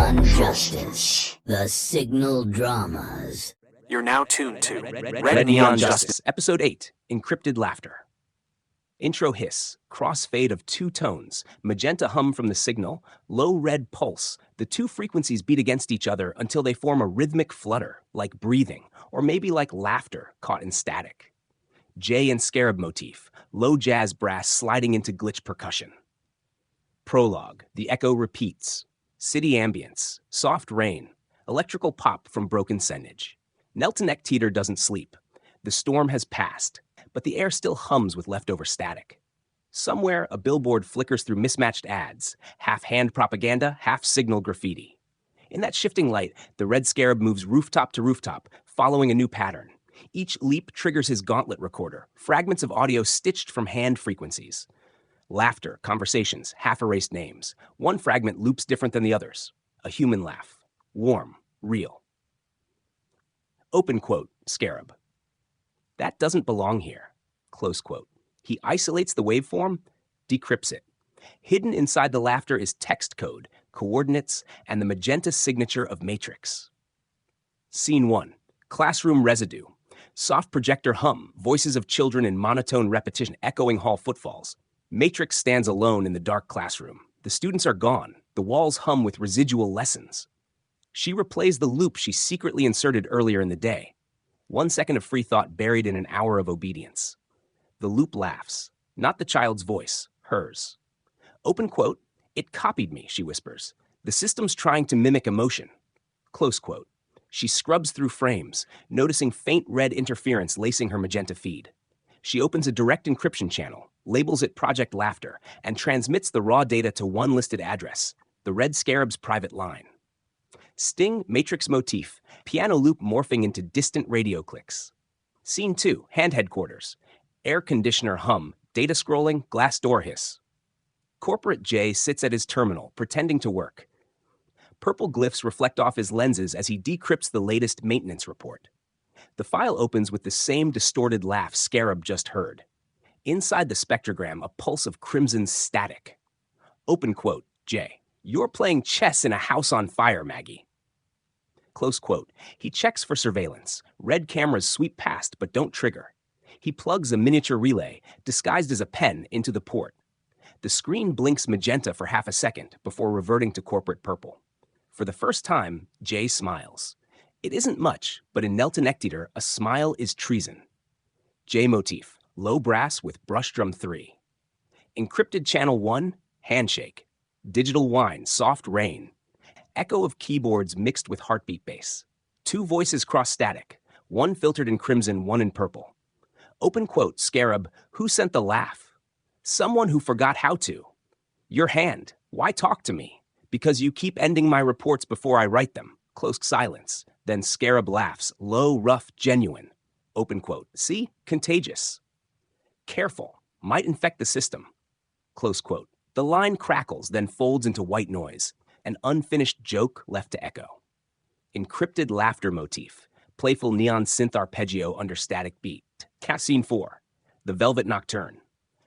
Neon Justice, the Signal Dramas. You're now tuned to Red Neon Justice, Episode 8, Encrypted Laughter. Intro hiss, crossfade of two tones, magenta hum from the signal, low red pulse. The two frequencies beat against each other until they form a rhythmic flutter, like breathing, or maybe like laughter caught in static. J and Scarab motif, low jazz brass sliding into glitch percussion. Prologue, the echo repeats. City ambience, soft rain, electrical pop from broken sendage. Nelton Ectitor doesn't sleep. The storm has passed, but the air still hums with leftover static. Somewhere, a billboard flickers through mismatched ads, half hand propaganda, half signal graffiti. In that shifting light, the red Scarab moves rooftop to rooftop, following a new pattern. Each leap triggers his gauntlet recorder, fragments of audio stitched from hand frequencies. Laughter, conversations, half-erased names. One fragment loops different than the others. A human laugh. Warm, real. Open quote, Scarab. That doesn't belong here. Close quote. He isolates the waveform, decrypts it. Hidden inside the laughter is text code, coordinates, and the magenta signature of Matrixx. Scene 1. Classroom residue. Soft projector hum, voices of children in monotone repetition echoing hall footfalls. Matrixx stands alone in the dark classroom. The students are gone. The walls hum with residual lessons. She replays the loop she secretly inserted earlier in the day. 1 second of free thought buried in an hour of obedience. The loop laughs. Not the child's voice, hers. Open quote, "It copied me," she whispers. "The system's trying to mimic emotion." Close quote. She scrubs through frames, noticing faint red interference lacing her magenta feed. She opens a direct encryption channel, labels it Project Laughter, and transmits the raw data to one listed address, the red Scarab's private line. Sting, Matrixx motif, piano loop morphing into distant radio clicks. Scene 2, hand headquarters. Air conditioner hum, data scrolling, glass door hiss. Corporate J sits at his terminal, pretending to work. Purple glyphs reflect off his lenses as he decrypts the latest maintenance report. The file opens with the same distorted laugh Scarab just heard. Inside the spectrogram, a pulse of crimson static. Open quote, J. "You're playing chess in a house on fire, Maggie." Close quote. He checks for surveillance. Red cameras sweep past but don't trigger. He plugs a miniature relay, disguised as a pen, into the port. The screen blinks magenta for half a second before reverting to corporate purple. For the first time, J smiles. It isn't much, but in Nelton Ectitor, a smile is treason. J motif, low brass with brush drum 3. Encrypted channel 1, handshake. Digital whine, soft rain. Echo of keyboards mixed with heartbeat bass. Two voices cross static, one filtered in crimson, one in purple. Open quote, Scarab, "Who sent the laugh?" "Someone who forgot how to." "Your hand. Why talk to me?" "Because you keep ending my reports before I write them." Close silence. Then Scarab laughs, low, rough, genuine. Open quote. "See? Contagious." "Careful. Might infect the system." Close quote. The line crackles, then folds into white noise. An unfinished joke left to echo. Encrypted laughter motif. Playful neon synth arpeggio under static beat. Scene 4. The Velvet Nocturne.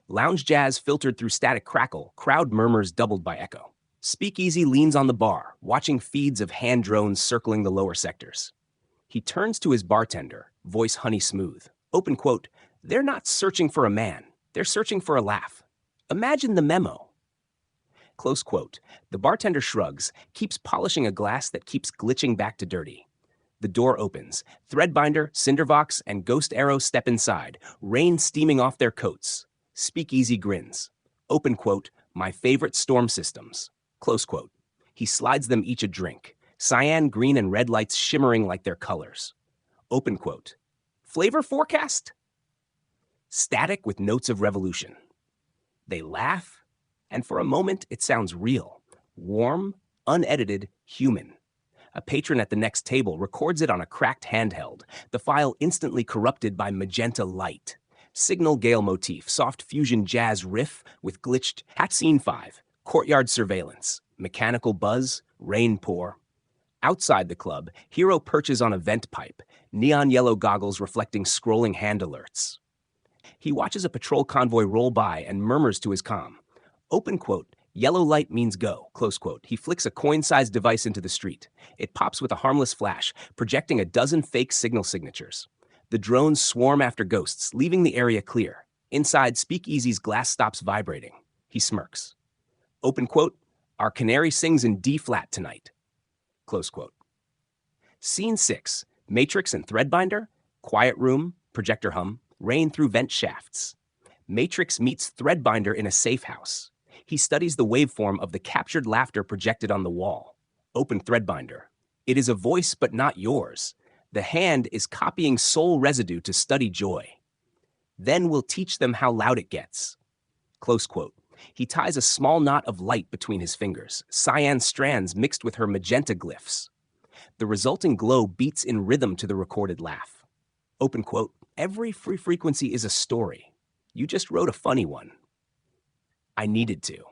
Lounge jazz filtered through static crackle, crowd murmurs doubled by echo. SpeakEasy leans on the bar, watching feeds of hand drones circling the lower sectors. He turns to his bartender, voice honey smooth. Open quote, "They're not searching for a man. They're searching for a laugh. Imagine the memo." Close quote. The bartender shrugs, keeps polishing a glass that keeps glitching back to dirty. The door opens. Threadbinder, CinderVox, and Ghost Arrow step inside, rain steaming off their coats. SpeakEasy grins. Open quote, "My favorite storm systems." Close quote. He slides them each a drink, cyan, green, and red lights shimmering like their colors. Open quote. "Flavor forecast?" Static with notes of revolution. They laugh, and for a moment it sounds real, warm, unedited, human. A patron at the next table records it on a cracked handheld, the file instantly corrupted by magenta light. Signal Gale motif, soft fusion jazz riff with glitched Scene 5. Courtyard surveillance, mechanical buzz, rain pour. Outside the club, Hero perches on a vent pipe, neon yellow goggles reflecting scrolling hand alerts. He watches a patrol convoy roll by and murmurs to his comm. Open quote, Yellow light means go, close quote. He flicks a coin-sized device into the street. It pops with a harmless flash, projecting a dozen fake signal signatures. The drones swarm after ghosts, leaving the area clear. Inside, SpeakEasy's glass stops vibrating. He smirks. Open quote, our canary sings in D-flat tonight. Close quote. Scene 6, Matrixx and Threadbinder, quiet room, projector hum, rain through vent shafts. Matrixx meets Threadbinder in a safe house. He studies the waveform of the captured laughter projected on the wall. Open Threadbinder. It is a voice but not yours. The hand is copying soul residue to study joy. Then we'll teach them how loud it gets. Close quote. He ties a small knot of light between his fingers, cyan strands mixed with her magenta glyphs. The resulting glow beats in rhythm to the recorded laugh. Open quote. Every free frequency is a story. You just wrote a funny one. I needed to.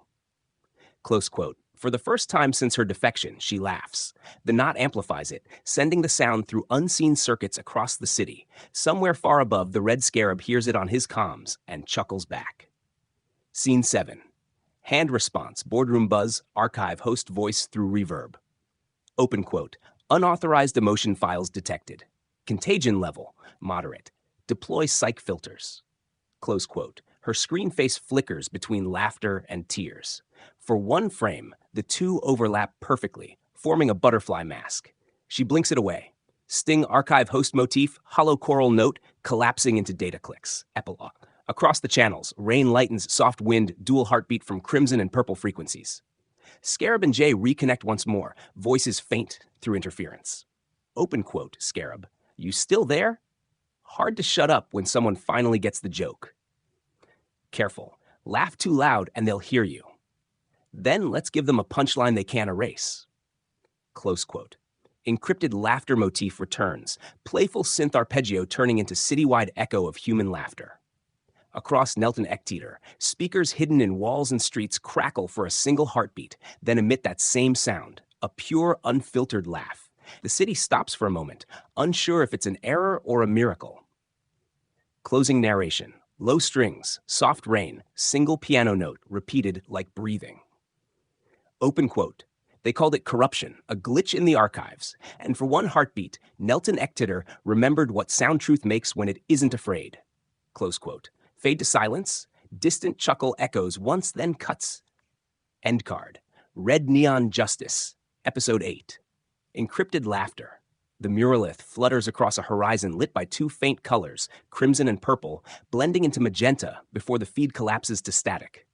Close quote. For the first time since her defection, she laughs. The knot amplifies it, sending the sound through unseen circuits across the city. Somewhere far above, the red Scarab hears it on his comms and chuckles back. Scene 7. Hand response, boardroom buzz, archive host voice through reverb. Open quote. Unauthorized emotion files detected. Contagion level, moderate. Deploy psych filters. Close quote. Her screen face flickers between laughter and tears. For one frame, the two overlap perfectly, forming a butterfly mask. She blinks it away. Sting archive host motif, hollow choral note, collapsing into data clicks. Epilogue. Across the channels, rain lightens soft wind, dual heartbeat from crimson and purple frequencies. Scarab and Jay reconnect once more, voices faint through interference. Open quote, Scarab. You still there? Hard to shut up when someone finally gets the joke. Careful. Laugh too loud and they'll hear you. Then let's give them a punchline they can't erase. Close quote. Encrypted laughter motif returns, playful synth arpeggio turning into citywide echo of human laughter. Across Nelton Ectitor, speakers hidden in walls and streets crackle for a single heartbeat, then emit that same sound, a pure, unfiltered laugh. The city stops for a moment, unsure if it's an error or a miracle. Closing narration. Low strings, soft rain, single piano note, repeated like breathing. Open quote. They called it corruption, a glitch in the archives. And for one heartbeat, Nelton Ectitor remembered what sound truth makes when it isn't afraid. Close quote. Fade to silence, distant chuckle echoes once, then cuts. End card. Red Neon Justice, Episode 8. Encrypted Laughter. The muralith flutters across a horizon lit by two faint colors, crimson and purple, blending into magenta before the feed collapses to static.